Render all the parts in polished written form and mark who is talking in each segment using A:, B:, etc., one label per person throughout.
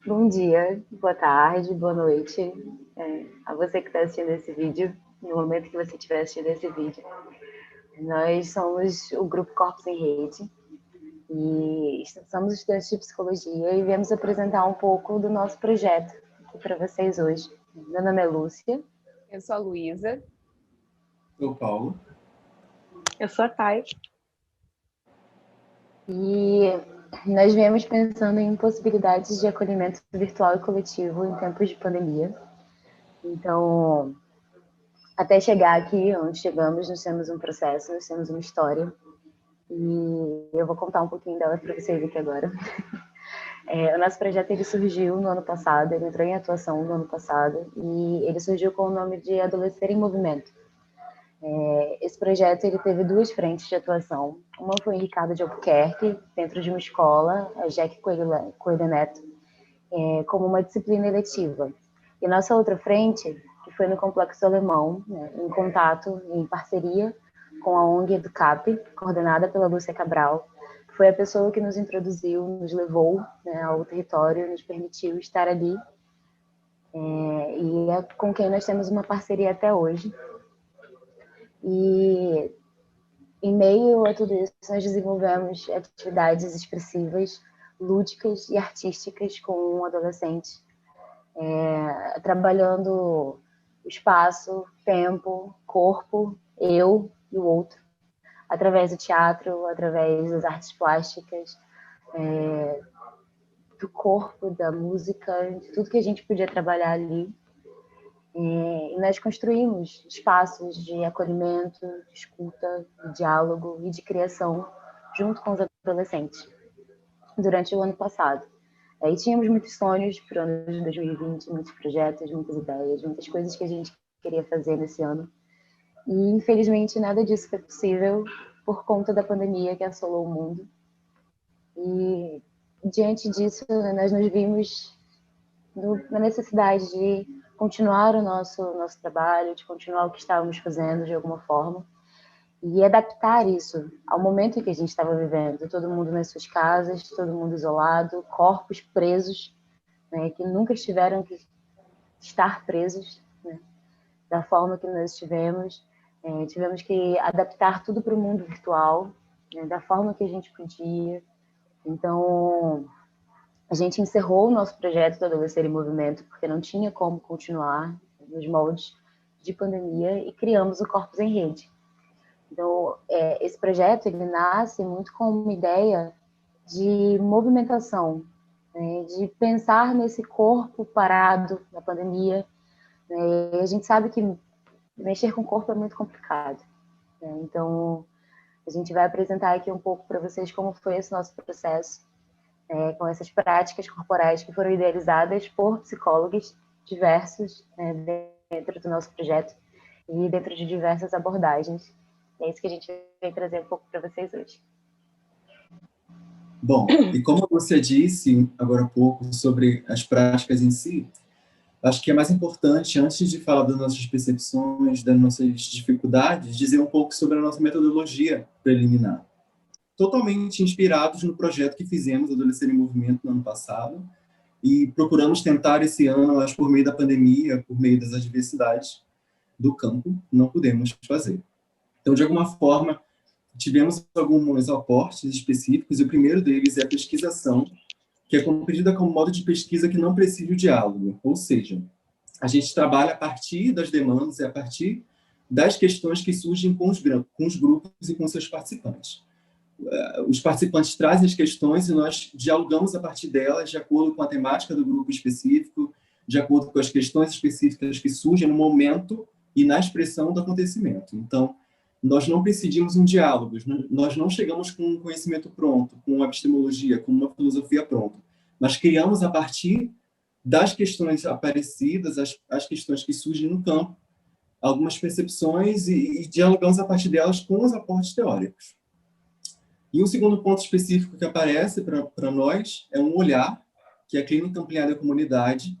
A: Bom dia, boa tarde, boa noite a você que está assistindo esse vídeo, no momento que você estiver assistindo esse vídeo. Nós somos o Grupo Corpos em Rede e somos estudantes de psicologia e viemos apresentar um pouco do nosso projeto aqui para vocês hoje. Meu nome é Lúcia.
B: Eu sou a Luísa.
C: Sou o Paulo.
D: Eu sou a Thay.
A: E nós viemos pensando em possibilidades de acolhimento virtual e coletivo em tempos de pandemia. Então, até chegar aqui onde chegamos, nós temos um processo, nós temos uma história. E eu vou contar um pouquinho dela para vocês aqui agora. O nosso projeto ele surgiu no ano passado, ele entrou em atuação no ano passado, e ele surgiu com o nome de Adolescer em Movimento. Esse projeto ele teve duas frentes de atuação. Uma foi em Ricardo de Albuquerque, dentro de uma escola, a Jack Coelho Neto, como uma disciplina eletiva. E nossa outra frente, que foi no Complexo Alemão, em contato, em parceria com a ONG Educap, coordenada pela Lúcia Cabral, que foi a pessoa que nos introduziu, nos levou ao território, nos permitiu estar ali, e é com quem nós temos uma parceria até hoje. E, em meio a tudo isso, nós desenvolvemos atividades expressivas, lúdicas e artísticas com um adolescente, trabalhando o espaço, tempo, corpo, eu e o outro, através do teatro, através das artes plásticas, do corpo, da música, de tudo que a gente podia trabalhar ali. E nós construímos espaços de acolhimento, de escuta, de diálogo e de criação junto com os adolescentes durante o ano passado. E tínhamos muitos sonhos para o ano de 2020, muitos projetos, muitas ideias, muitas coisas que a gente queria fazer nesse ano. E, infelizmente, nada disso foi possível por conta da pandemia que assolou o mundo. E, diante disso, nós nos vimos na necessidade de continuar o nosso trabalho, de continuar o que estávamos fazendo de alguma forma e adaptar isso ao momento em que a gente estava vivendo, todo mundo nas suas casas, todo mundo isolado, corpos presos, que nunca tiveram que estar presos, da forma que nós estivemos. Tivemos que adaptar tudo para o mundo virtual, da forma que a gente podia. Então, a gente encerrou o nosso projeto do Adolescer em Movimento, porque não tinha como continuar nos moldes de pandemia, e criamos o Corpos em Rede. Então, esse projeto ele nasce muito com uma ideia de movimentação, de pensar nesse corpo parado na pandemia. E a gente sabe que mexer com o corpo é muito complicado. Então, a gente vai apresentar aqui um pouco para vocês como foi esse nosso processo, com essas práticas corporais que foram idealizadas por psicólogos diversos dentro do nosso projeto e dentro de diversas abordagens. É isso que a gente vai trazer um pouco para vocês hoje.
C: Bom, e como você disse agora há pouco sobre as práticas em si, acho que é mais importante, antes de falar das nossas percepções, das nossas dificuldades, dizer um pouco sobre a nossa metodologia preliminar. Totalmente inspirados no projeto que fizemos, Adolescer em Movimento, no ano passado, e procuramos tentar esse ano, mas por meio da pandemia, por meio das adversidades do campo, não pudemos fazer. Então, de alguma forma, tivemos alguns aportes específicos, e o primeiro deles é a pesquisação, que é compreendida como modo de pesquisa que não precisa o diálogo, ou seja, a gente trabalha a partir das demandas e a partir das questões que surgem com os grupos e com seus participantes. Os participantes trazem as questões e nós dialogamos a partir delas de acordo com a temática do grupo específico, de acordo com as questões específicas que surgem no momento e na expressão do acontecimento. Então, nós não decidimos um diálogo, nós não chegamos com um conhecimento pronto, com uma epistemologia, com uma filosofia pronta, mas criamos a partir das questões aparecidas, as questões que surgem no campo, algumas percepções e dialogamos a partir delas com os aportes teóricos. E um segundo ponto específico que aparece para nós é um olhar, que é a clínica ampliada à comunidade,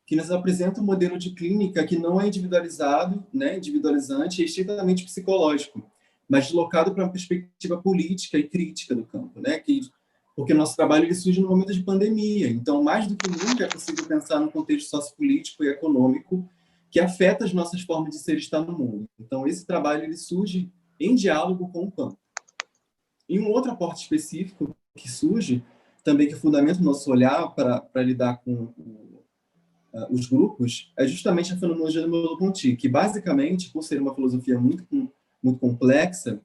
C: que nos apresenta um modelo de clínica que não é individualizado, individualizante e estritamente psicológico, mas deslocado para uma perspectiva política e crítica do campo, que porque nosso trabalho ele surge no momento de pandemia. Então, mais do que nunca, é possível pensar no contexto sociopolítico e econômico que afeta as nossas formas de ser e estar no mundo. Então, esse trabalho ele surge em diálogo com o campo. E um outro aporte específico que surge, também que fundamenta o nosso olhar para lidar com os grupos, é justamente a fenomenologia do Merleau-Ponty, que basicamente, por ser uma filosofia muito complexa,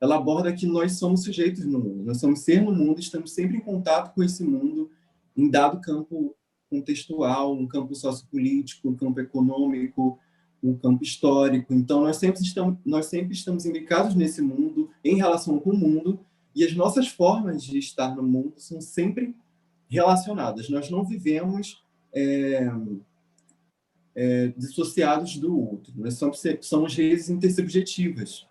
C: ela aborda que nós somos sujeitos no mundo, nós somos ser no mundo, estamos sempre em contato com esse mundo, em dado campo contextual, um campo sociopolítico, um campo econômico, um campo histórico. Então, nós sempre estamos imbricados nesse mundo, em relação com o mundo, e as nossas formas de estar no mundo são sempre relacionadas. Nós não vivemos dissociados do outro. Nós somos redes intersubjetivas.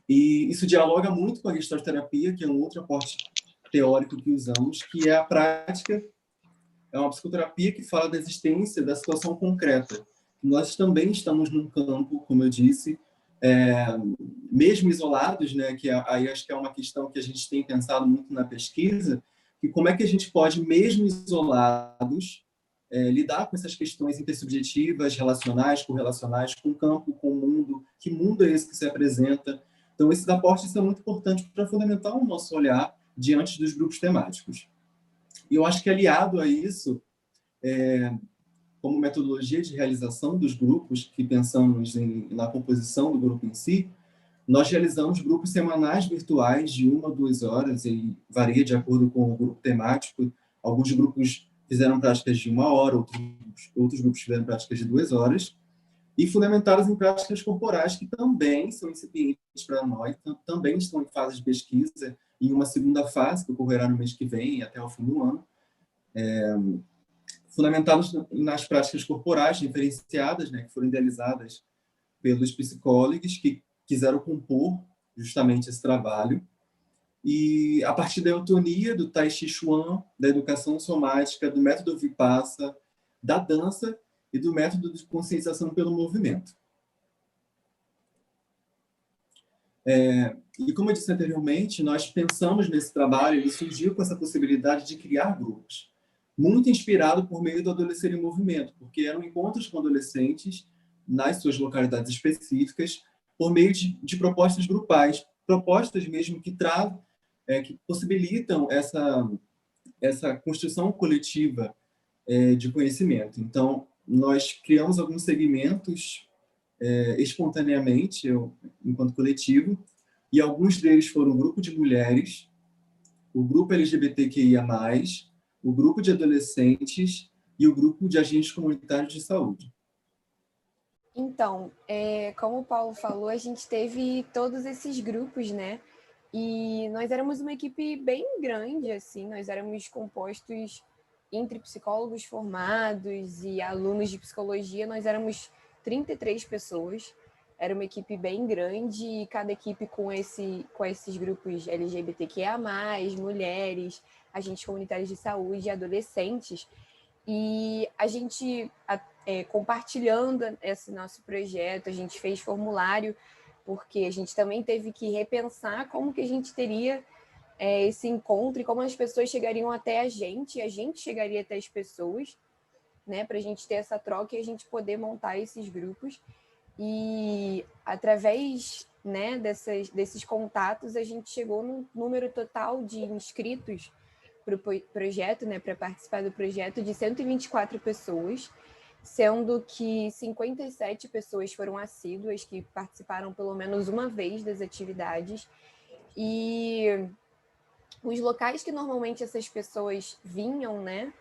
C: E isso dialoga muito com a gestalterapia, que é um outro aporte teórico que usamos, que é a prática, é uma psicoterapia que fala da existência da situação concreta. Nós também estamos num campo, como eu disse, mesmo isolados, né, que aí acho que é uma questão que a gente tem pensado muito na pesquisa, que como é que a gente pode, mesmo isolados, lidar com essas questões intersubjetivas, relacionais, correlacionais, com o campo, com o mundo, que mundo é esse que se apresenta. Então, esses aportes são muito importantes para fundamentar o nosso olhar diante dos grupos temáticos. E eu acho que, aliado a isso, como metodologia de realização dos grupos, que pensamos na composição do grupo em si, nós realizamos grupos semanais virtuais de 1 a 2 horas, e varia de acordo com o grupo temático. Alguns grupos fizeram práticas de 1 hora, outros grupos fizeram práticas de 2 horas, e fundamentadas em práticas corporais que também são incipientes para nós, também estão em fase de pesquisa, em uma segunda fase, que ocorrerá no mês que vem, até o fim do ano, fundamentados nas práticas corporais diferenciadas, né, que foram idealizadas pelos psicólogos que quiseram compor justamente esse trabalho. E a partir da eutonia, do Tai Chi Chuan, da educação somática, do método Vipassana, da dança e do método de conscienciação pelo movimento. E como eu disse anteriormente, nós pensamos nesse trabalho, ele surgiu com essa possibilidade de criar grupos, muito inspirado por meio do Adolescer em Movimento, porque eram encontros com adolescentes nas suas localidades específicas, por meio de propostas grupais, propostas mesmo que que possibilitam essa construção coletiva de conhecimento. Então, nós criamos alguns segmentos espontaneamente, enquanto coletivo, e alguns deles foram o grupo de mulheres, o grupo LGBTQIA+, o grupo de adolescentes e o grupo de agentes comunitários de saúde.
D: Então, como o Paulo falou, a gente teve todos esses grupos, né? E nós éramos uma equipe bem grande, assim, nós éramos compostos entre psicólogos formados e alunos de psicologia, nós éramos 33 pessoas, era uma equipe bem grande, e cada equipe com esses grupos LGBTQIA+, mulheres, agentes comunitários de saúde, adolescentes, e a gente, compartilhando esse nosso projeto, a gente fez formulário, porque a gente também teve que repensar como que a gente teria esse encontro e como as pessoas chegariam até a gente chegaria até as pessoas, né, para a gente ter essa troca e a gente poder montar esses grupos. E através, né, desses contatos, a gente chegou num número total de inscritos para o projeto, né, para participar do projeto, de 124 pessoas, sendo que 57 pessoas foram assíduas, que participaram pelo menos uma vez das atividades. E os locais que normalmente essas pessoas vinham, né,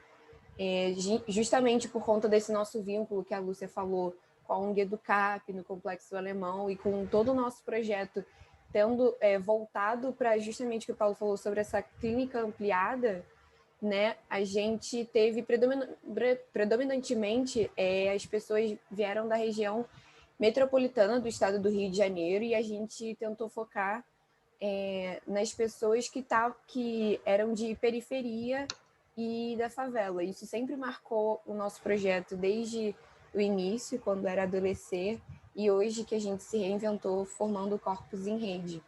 D: justamente por conta desse nosso vínculo que a Lúcia falou com a ONG Educap, no Complexo Alemão, e com todo o nosso projeto tendo voltado para justamente o que o Paulo falou sobre essa clínica ampliada, né, a gente teve predominantemente as pessoas vieram da região metropolitana do estado do Rio de Janeiro, e a gente tentou focar nas pessoas que eram de periferia e da favela. Isso sempre marcou o nosso projeto desde o início, quando era adolescer, e hoje que a gente se reinventou formando Corpos em Rede.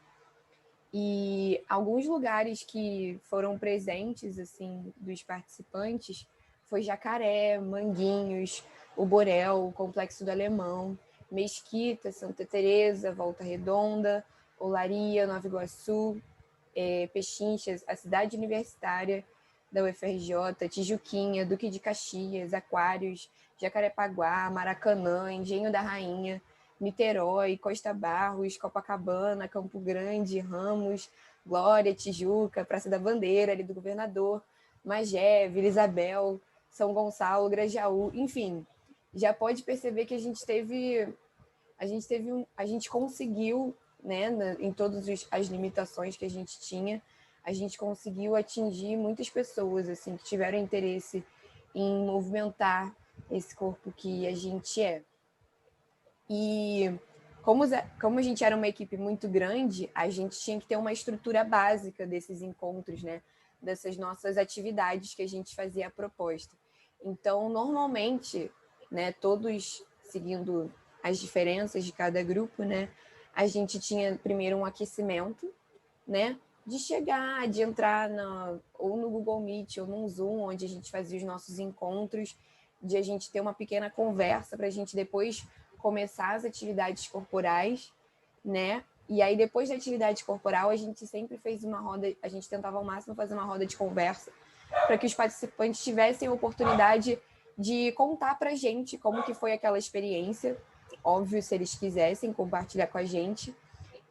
D: E alguns lugares que foram presentes, assim, dos participantes foi Jacaré, Manguinhos, o Borel, o Complexo do Alemão, Mesquita, Santa Teresa, Volta Redonda, Olaria, Nova Iguaçu, Pechinchas, a cidade universitária da UFRJ, Tijuquinha, Duque de Caxias, Aquários, Jacarepaguá, Maracanã, Engenho da Rainha, Niterói, Costa Barros, Copacabana, Campo Grande, Ramos, Glória, Tijuca, Praça da Bandeira, ali do Governador, Magé, Vila Isabel, São Gonçalo, Grajaú, enfim, já pode perceber que a gente conseguiu, né, em todas as limitações que a gente tinha, a gente conseguiu atingir muitas pessoas assim que tiveram interesse em movimentar esse corpo que a gente é. E como a gente era uma equipe muito grande, a gente tinha que ter uma estrutura básica desses encontros, né? Dessas nossas atividades que a gente fazia a proposta. Então, normalmente, né, todos seguindo as diferenças de cada grupo, né? A gente tinha primeiro um aquecimento, né? De chegar, de entrar ou no Google Meet ou no Zoom, onde a gente fazia os nossos encontros, de a gente ter uma pequena conversa para a gente depois começar as atividades corporais, né? E aí, depois da atividade corporal, a gente sempre fez uma roda, a gente tentava ao máximo fazer uma roda de conversa para que os participantes tivessem a oportunidade de contar para a gente como que foi aquela experiência, óbvio, se eles quisessem compartilhar com a gente,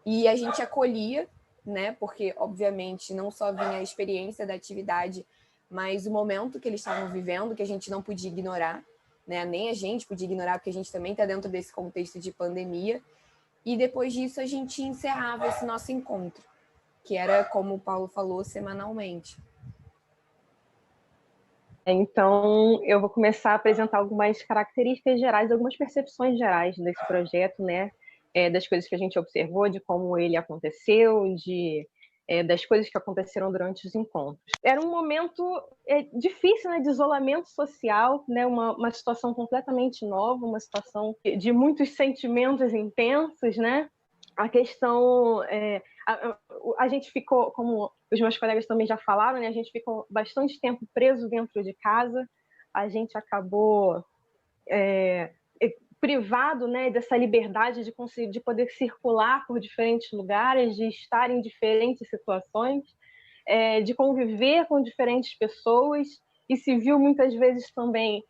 D: e a gente acolhia, né? Porque, obviamente, não só vinha a experiência da atividade, mas o momento que eles estavam vivendo, que a gente não podia ignorar, né? Nem a gente podia ignorar, porque a gente também está dentro desse contexto de pandemia. E depois disso, a gente encerrava esse nosso encontro, que era, como o Paulo falou, semanalmente.
B: Então, eu vou começar a apresentar algumas características gerais, algumas percepções gerais desse projeto, né? Das coisas que a gente observou, de como ele aconteceu, das coisas que aconteceram durante os encontros. Era um momento difícil, né, de isolamento social, né, uma situação completamente nova, uma situação de muitos sentimentos intensos, né? A questão... a gente ficou, como os meus colegas também já falaram, né, a gente ficou bastante tempo preso dentro de casa, a gente acabou privado, né, dessa liberdade de poder circular por diferentes lugares, de estar em diferentes situações, de conviver com diferentes pessoas, e se viu muitas vezes também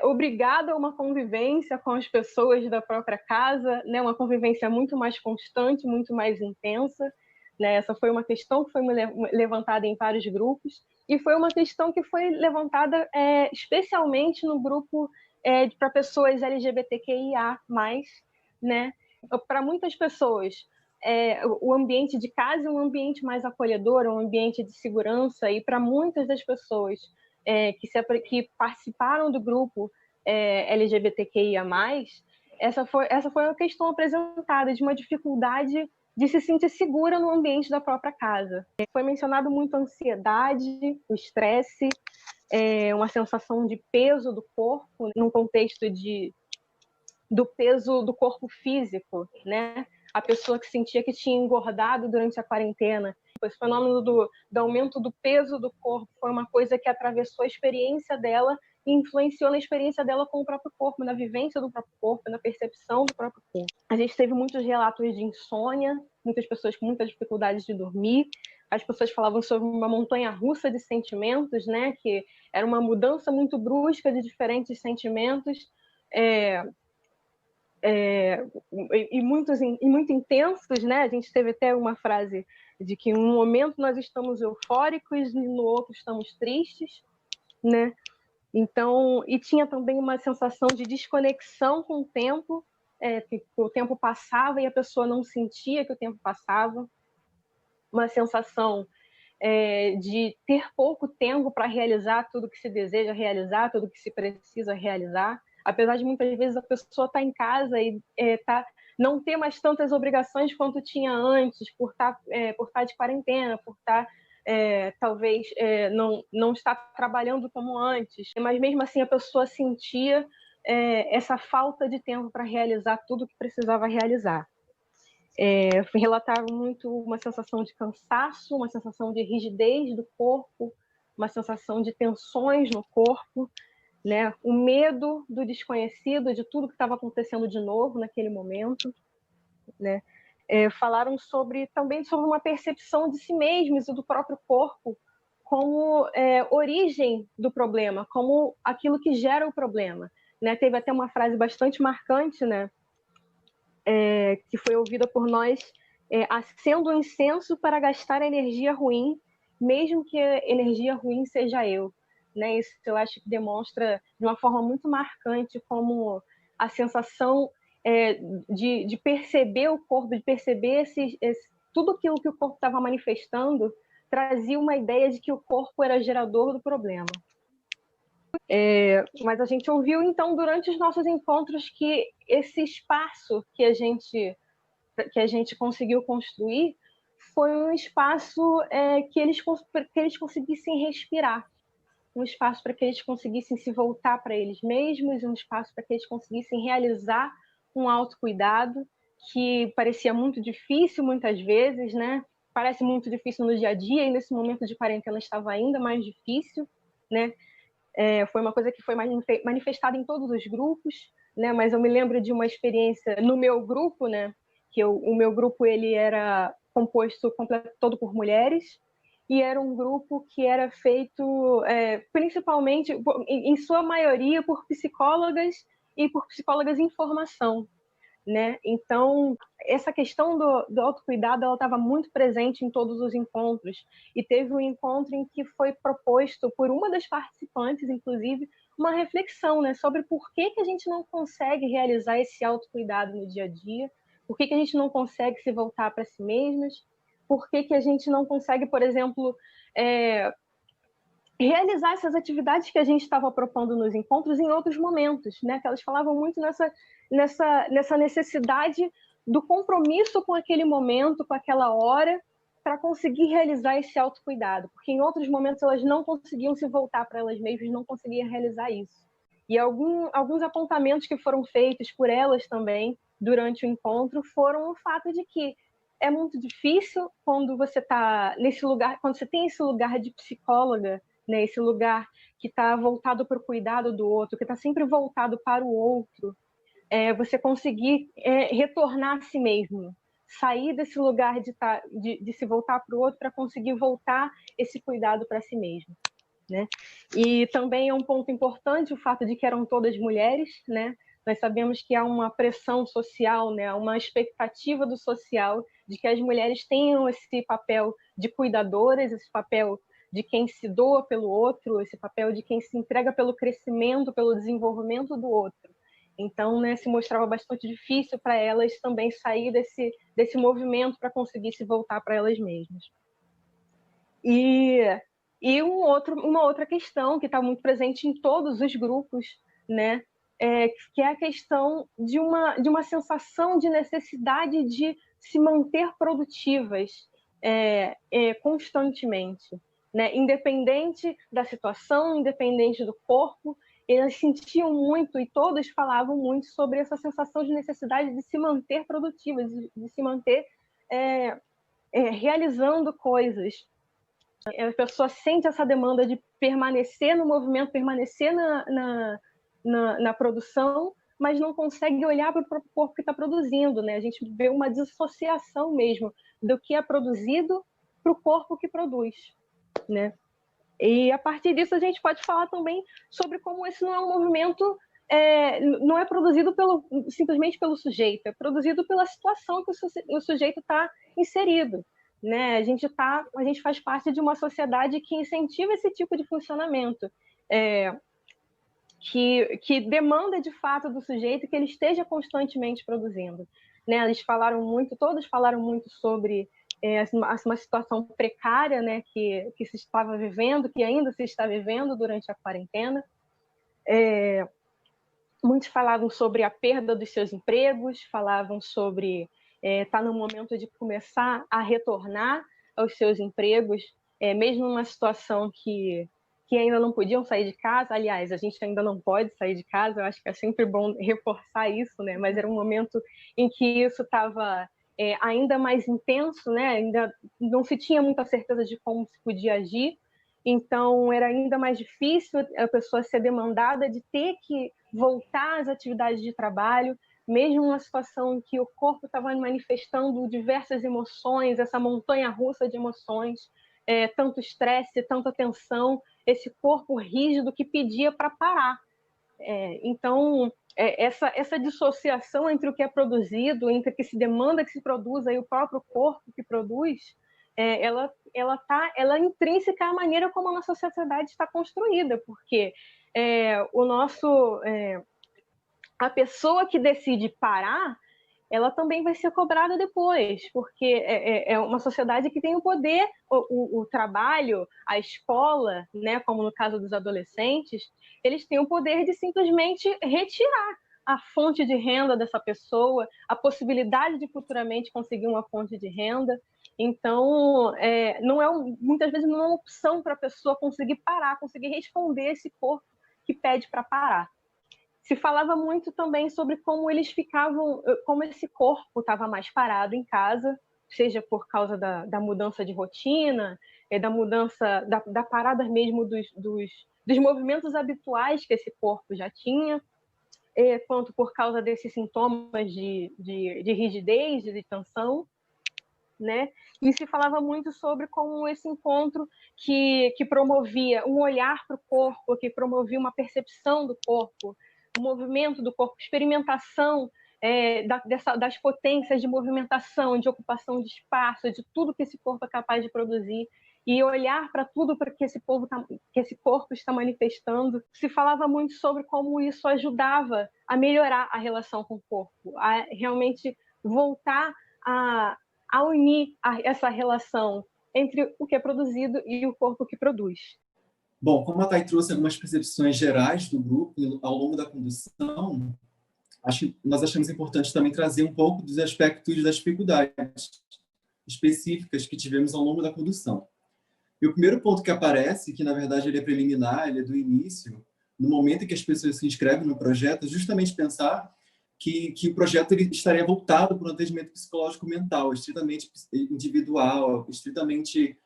B: obrigado a uma convivência com as pessoas da própria casa, né, uma convivência muito mais constante, muito mais intensa, né? Essa foi uma questão que foi levantada em vários grupos, e foi uma questão que foi levantada especialmente no grupo para pessoas LGBTQIA+, né? Para muitas pessoas, o ambiente de casa é um ambiente mais acolhedor, um ambiente de segurança, e para muitas das pessoas que participaram do grupo LGBTQIA+, essa foi uma questão apresentada de uma dificuldade de se sentir segura no ambiente da própria casa. Foi mencionado muito a ansiedade, o estresse, uma sensação de peso do corpo, num contexto do peso do corpo físico, né? A pessoa que sentia que tinha engordado durante a quarentena. Esse fenômeno do aumento do peso do corpo foi uma coisa que atravessou a experiência dela e influenciou na experiência dela com o próprio corpo, na vivência do próprio corpo, na percepção do próprio corpo. A gente teve muitos relatos de insônia, muitas pessoas com muitas dificuldades de dormir. As pessoas falavam sobre uma montanha-russa de sentimentos, né? Que era uma mudança muito brusca de diferentes sentimentos, e muito intensos, né? A gente teve até uma frase de que em um momento nós estamos eufóricos e no outro estamos tristes, né? Então, e tinha também uma sensação de desconexão com o tempo, que o tempo passava e a pessoa não sentia que o tempo passava, uma sensação de ter pouco tempo para realizar tudo que se deseja realizar, tudo que se precisa realizar, apesar de muitas vezes a pessoa estar em casa e não ter mais tantas obrigações quanto tinha antes, por estar de quarentena, por estar talvez não estar trabalhando como antes, mas mesmo assim a pessoa sentia essa falta de tempo para realizar tudo que precisava realizar. Relataram muito uma sensação de cansaço, uma sensação de rigidez do corpo, uma sensação de tensões no corpo, né? O medo do desconhecido, de tudo que estava acontecendo de novo naquele momento, né? Falaram também sobre uma percepção de si mesmos e do próprio corpo como origem do problema, como aquilo que gera o problema, né? Teve até uma frase bastante marcante, né? Que foi ouvida por nós: acendo um incenso para gastar energia ruim, mesmo que a energia ruim seja eu. Né? Isso eu acho que demonstra de uma forma muito marcante como a sensação de perceber o corpo, de perceber tudo aquilo que o corpo estava manifestando, trazia uma ideia de que o corpo era gerador do problema. Mas a gente ouviu, então, durante os nossos encontros, que esse espaço que a gente conseguiu construir foi um espaço que eles conseguissem respirar, um espaço para que eles conseguissem se voltar para eles mesmos, um espaço para que eles conseguissem realizar um autocuidado que parecia muito difícil muitas vezes, né? Parece muito difícil no dia a dia, e nesse momento de quarentena estava ainda mais difícil, né? Foi uma coisa que foi manifestada em todos os grupos, né? Mas eu me lembro de uma experiência no meu grupo, né? O meu grupo ele era composto todo por mulheres, e era um grupo que era feito principalmente, em sua maioria, por psicólogas e por psicólogas em formação, né? Então, essa questão do autocuidado, ela estava muito presente em todos os encontros, e teve um encontro em que foi proposto por uma das participantes, inclusive, uma reflexão, né, sobre por que a gente não consegue realizar esse autocuidado no dia a dia, por que a gente não consegue se voltar para si mesmas, por que a gente não consegue, por exemplo, realizar essas atividades que a gente estava propondo nos encontros em outros momentos, né? Que elas falavam muito nessa necessidade do compromisso com aquele momento, com aquela hora, para conseguir realizar esse autocuidado, porque em outros momentos elas não conseguiam se voltar para elas mesmas, não conseguiam realizar isso. E alguns apontamentos que foram feitos por elas também durante o encontro foram o fato de que é muito difícil quando você está nesse lugar, quando você tem esse lugar de psicóloga, né, esse lugar que está voltado para o cuidado do outro, que está sempre voltado para o outro, você conseguir retornar a si mesmo, sair desse lugar de se voltar para o outro para conseguir voltar esse cuidado para si mesmo, né? E também é um ponto importante o fato de que eram todas mulheres, né? Nós sabemos que há uma pressão social, né? Uma expectativa do social de que as mulheres tenham esse papel de cuidadoras, esse papel de quem se doa pelo outro, esse papel de quem se entrega pelo crescimento, pelo desenvolvimento do outro. Então, né, se mostrava bastante difícil para elas também sair desse movimento para conseguir se voltar para elas mesmas. E uma outra questão que está muito presente em todos os grupos, né, que é a questão de uma sensação de necessidade de se manter produtivas constantemente, né? Independente da situação, independente do corpo, eles sentiam muito e todos falavam muito sobre essa sensação de necessidade de se manter produtivas, de se manter realizando coisas. A pessoa sente essa demanda de permanecer no movimento, permanecer na produção, mas não consegue olhar para o próprio corpo que está produzindo, né? A gente vê uma dissociação mesmo do que é produzido para o corpo que produz, né? E a partir disso a gente pode falar também sobre como esse não é um movimento, não é produzido simplesmente pelo sujeito, é produzido pela situação que o sujeito está inserido, né? A gente faz parte de uma sociedade que incentiva esse tipo de funcionamento, que demanda de fato do sujeito que ele esteja constantemente produzindo, né? Todos falaram muito sobre uma situação precária, né, que se estava vivendo, que ainda se está vivendo durante a quarentena. Muitos falavam sobre a perda dos seus empregos, falavam sobre estar no momento de começar a retornar aos seus empregos, mesmo numa situação que ainda não podiam sair de casa. Aliás, a gente ainda não pode sair de casa, eu acho que é sempre bom reforçar isso, né? Mas era um momento em que isso estava ainda mais intenso, né? Ainda não se tinha muita certeza de como se podia agir, então era ainda mais difícil a pessoa ser demandada de ter que voltar às atividades de trabalho, mesmo numa situação em que o corpo estava manifestando diversas emoções, essa montanha-russa de emoções, tanto estresse, tanta tensão, esse corpo rígido que pedia para parar. Então, essa dissociação entre o que é produzido, entre o que se demanda que se produza e o próprio corpo que produz, ela é intrínseca à maneira como a nossa sociedade está construída, porque a pessoa que decide parar, ela também vai ser cobrada depois, porque é uma sociedade que tem o poder, o trabalho, a escola, né, como no caso dos adolescentes, eles têm o poder de simplesmente retirar a fonte de renda dessa pessoa, a possibilidade de futuramente conseguir uma fonte de renda. Então, muitas vezes não é uma opção para a pessoa conseguir parar, conseguir responder esse corpo que pede para parar. Se falava muito também sobre como eles ficavam, como esse corpo estava mais parado em casa, seja por causa da mudança de rotina, da mudança, da parada mesmo dos movimentos habituais que esse corpo já tinha, quanto por causa desses sintomas de rigidez, de tensão, né? E se falava muito sobre como esse encontro que promovia um olhar para o corpo, que promovia uma percepção do corpo, o movimento do corpo, experimentação das potências de movimentação, de ocupação de espaço, de tudo que esse corpo é capaz de produzir, e olhar para tudo para que esse corpo está manifestando. Se falava muito sobre como isso ajudava a melhorar a relação com o corpo, a realmente voltar a unir essa relação entre o que é produzido e o corpo que produz.
C: Bom, como a Thay trouxe algumas percepções gerais do grupo ao longo da condução, nós achamos importante também trazer um pouco dos aspectos das dificuldades específicas que tivemos ao longo da condução. E o primeiro ponto que aparece, que na verdade ele é preliminar, ele é do início, no momento em que as pessoas se inscrevem no projeto, é justamente pensar que o projeto ele estaria voltado para um atendimento psicológico mental, estritamente individual, estritamente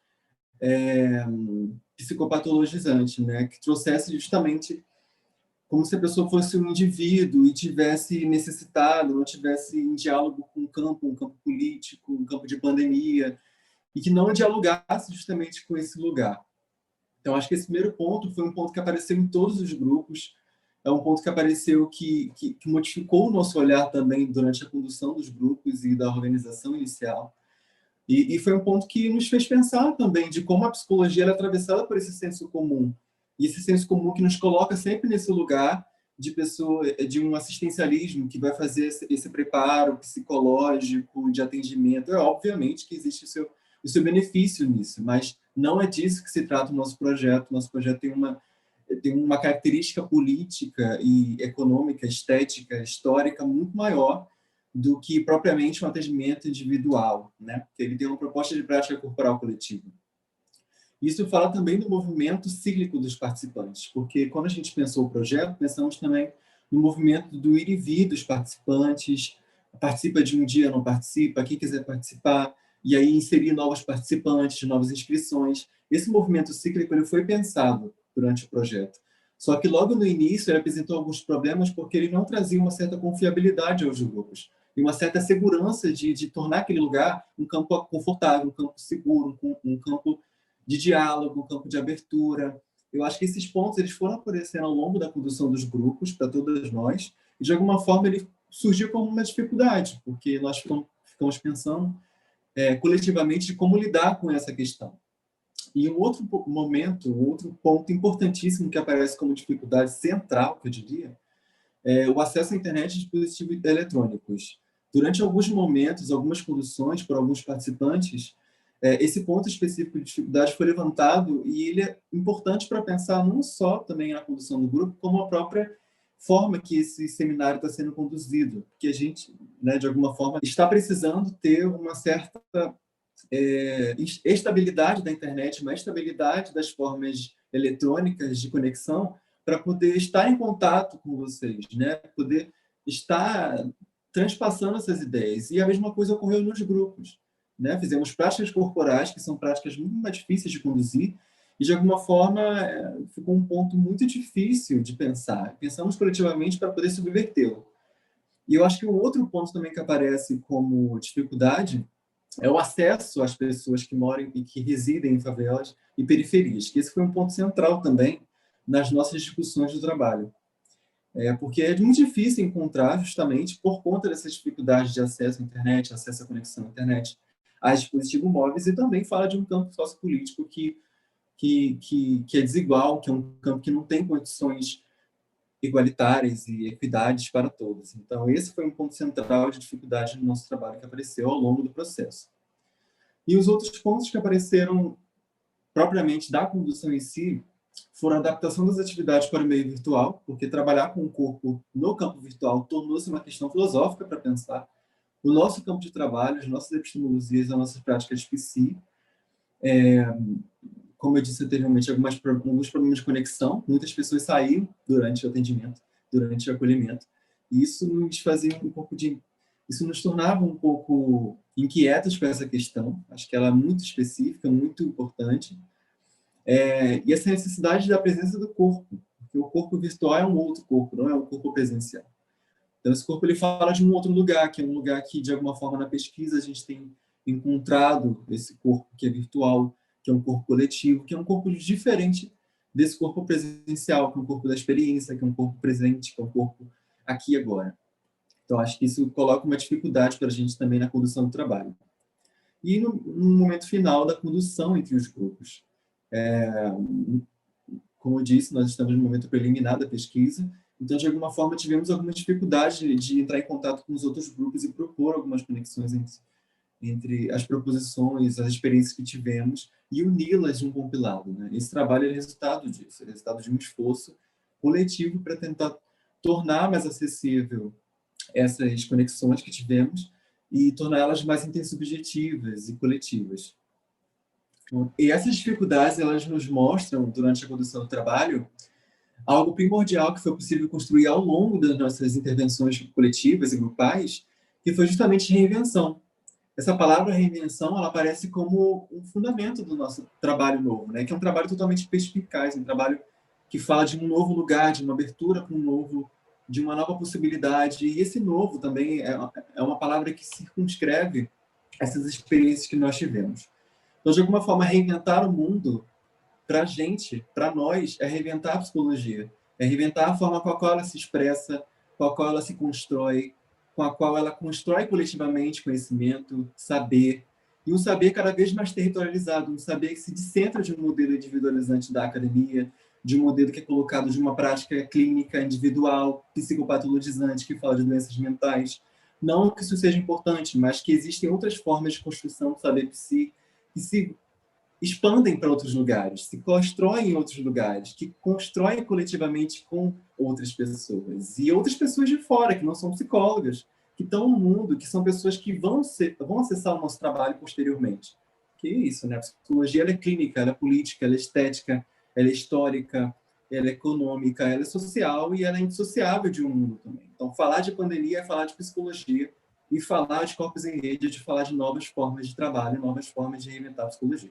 C: psicopatologizante, né? Que trouxesse justamente como se a pessoa fosse um indivíduo e tivesse necessitado, não tivesse em diálogo com um campo político, um campo de pandemia, e que não dialogasse justamente com esse lugar. Então, acho que esse primeiro ponto foi um ponto que apareceu em todos os grupos, é um ponto que apareceu que modificou o nosso olhar também durante a condução dos grupos e da organização inicial. E foi um ponto que nos fez pensar também de como a psicologia é atravessada por esse senso comum. E esse senso comum que nos coloca sempre nesse lugar de um assistencialismo que vai fazer esse preparo psicológico de atendimento. Obviamente que existe o seu benefício nisso, mas não é disso que se trata o nosso projeto. Nosso projeto tem uma característica política e econômica, estética, histórica muito maior do que propriamente um atendimento individual, né? Porque ele tem uma proposta de prática corporal coletiva. Isso fala também do movimento cíclico dos participantes, porque quando a gente pensou o projeto, pensamos também no movimento do ir e vir dos participantes, participa de um dia, não participa, quem quiser participar, e aí inserir novos participantes, novas inscrições. Esse movimento cíclico ele foi pensado durante o projeto. Só que logo no início ele apresentou alguns problemas porque ele não trazia uma certa confiabilidade aos grupos e uma certa segurança de tornar aquele lugar um campo confortável, um campo seguro, um campo de diálogo, um campo de abertura. Eu acho que esses pontos eles foram aparecendo ao longo da condução dos grupos para todas nós e de alguma forma ele surgiu como uma dificuldade, porque nós ficamos pensando coletivamente de como lidar com essa questão. E um outro momento, um outro ponto importantíssimo que aparece como dificuldade central, que eu diria, é o acesso à internet de dispositivos eletrônicos. Durante alguns momentos, algumas conduções por alguns participantes, esse ponto específico de dificuldade foi levantado e ele é importante para pensar não só também na condução do grupo, como a própria forma que esse seminário está sendo conduzido, porque a gente, né, de alguma forma, está precisando ter uma certa estabilidade da internet, uma estabilidade das formas eletrônicas de conexão para poder estar em contato com vocês, né? Poder estar transpassando essas ideias. E a mesma coisa ocorreu nos grupos, né? Fizemos práticas corporais, que são práticas muito mais difíceis de conduzir, e, de alguma forma, ficou um ponto muito difícil de pensar. Pensamos coletivamente para poder subvertê-lo. E eu acho que um outro ponto também que aparece como dificuldade é o acesso às pessoas que moram e que residem em favelas e periferias, que esse foi um ponto central também nas nossas discussões do trabalho. Porque é muito difícil encontrar, justamente por conta dessas dificuldades de acesso à internet, acesso à conexão à internet, a dispositivos móveis, e também fala de um campo sociopolítico que é desigual, que é um campo que não tem condições igualitárias e equidades para todos. Então, esse foi um ponto central de dificuldade no nosso trabalho que apareceu ao longo do processo. E os outros pontos que apareceram propriamente da condução em si foram a adaptação das atividades para o meio virtual, porque trabalhar com o corpo no campo virtual tornou-se uma questão filosófica para pensar o nosso campo de trabalho, as nossas epistemologias, as nossas práticas de psi. Como eu disse anteriormente, alguns problemas de conexão. Muitas pessoas saíam durante o atendimento, durante o acolhimento. E isso nos fazia um pouco de... Isso nos tornava um pouco inquietos com essa questão. Acho que ela é muito específica, muito importante. E essa necessidade da presença do corpo. Porque o corpo virtual é um outro corpo, não é um corpo presencial. Então, esse corpo ele fala de um outro lugar, que é um lugar que, de alguma forma, na pesquisa, a gente tem encontrado esse corpo que é virtual, que é um corpo coletivo, que é um corpo diferente desse corpo presencial, que é um corpo da experiência, que é um corpo presente, que é um corpo aqui e agora. Então, acho que isso coloca uma dificuldade para a gente também na condução do trabalho. E no momento final da condução entre os grupos. Como eu disse, nós estamos no momento preliminar da pesquisa, então, de alguma forma, tivemos alguma dificuldade de entrar em contato com os outros grupos e propor algumas conexões entre as proposições, as experiências que tivemos e uni-las de um compilado, né? Esse trabalho é resultado disso, é resultado de um esforço coletivo para tentar tornar mais acessível essas conexões que tivemos e torná-las mais intersubjetivas e coletivas. E essas dificuldades, elas nos mostram, durante a condução do trabalho, algo primordial que foi possível construir ao longo das nossas intervenções coletivas e grupais, que foi justamente reinvenção. Essa palavra reinvenção, ela aparece como um fundamento do nosso trabalho novo, né? Que é um trabalho totalmente perspicaz, um trabalho que fala de um novo lugar, de uma abertura para um novo, de uma nova possibilidade. E esse novo também é uma palavra que circunscreve essas experiências que nós tivemos. Então, de alguma forma, reinventar o mundo, para a gente, para nós, é reinventar a psicologia, é reinventar a forma com a qual ela se expressa, com a qual ela se constrói, com a qual ela constrói coletivamente conhecimento, saber, e um saber cada vez mais territorializado, um saber que se descentra de um modelo individualizante da academia, de um modelo que é colocado de uma prática clínica individual, psicopatologizante, que fala de doenças mentais. Não que isso seja importante, mas que existem outras formas de construção do saber psi que se expandem para outros lugares, se constroem em outros lugares, que constroem coletivamente com outras pessoas. E outras pessoas de fora, que não são psicólogas, que estão no mundo, que são pessoas que vão acessar o nosso trabalho posteriormente. Que é isso, né? A psicologia ela é clínica, ela é política, ela é estética, ela é histórica, ela é econômica, ela é social e ela é indissociável de um mundo também. Então, falar de pandemia é falar de psicologia, e falar de corpos em rede é de falar de novas formas de trabalho, novas formas de reinventar a psicologia.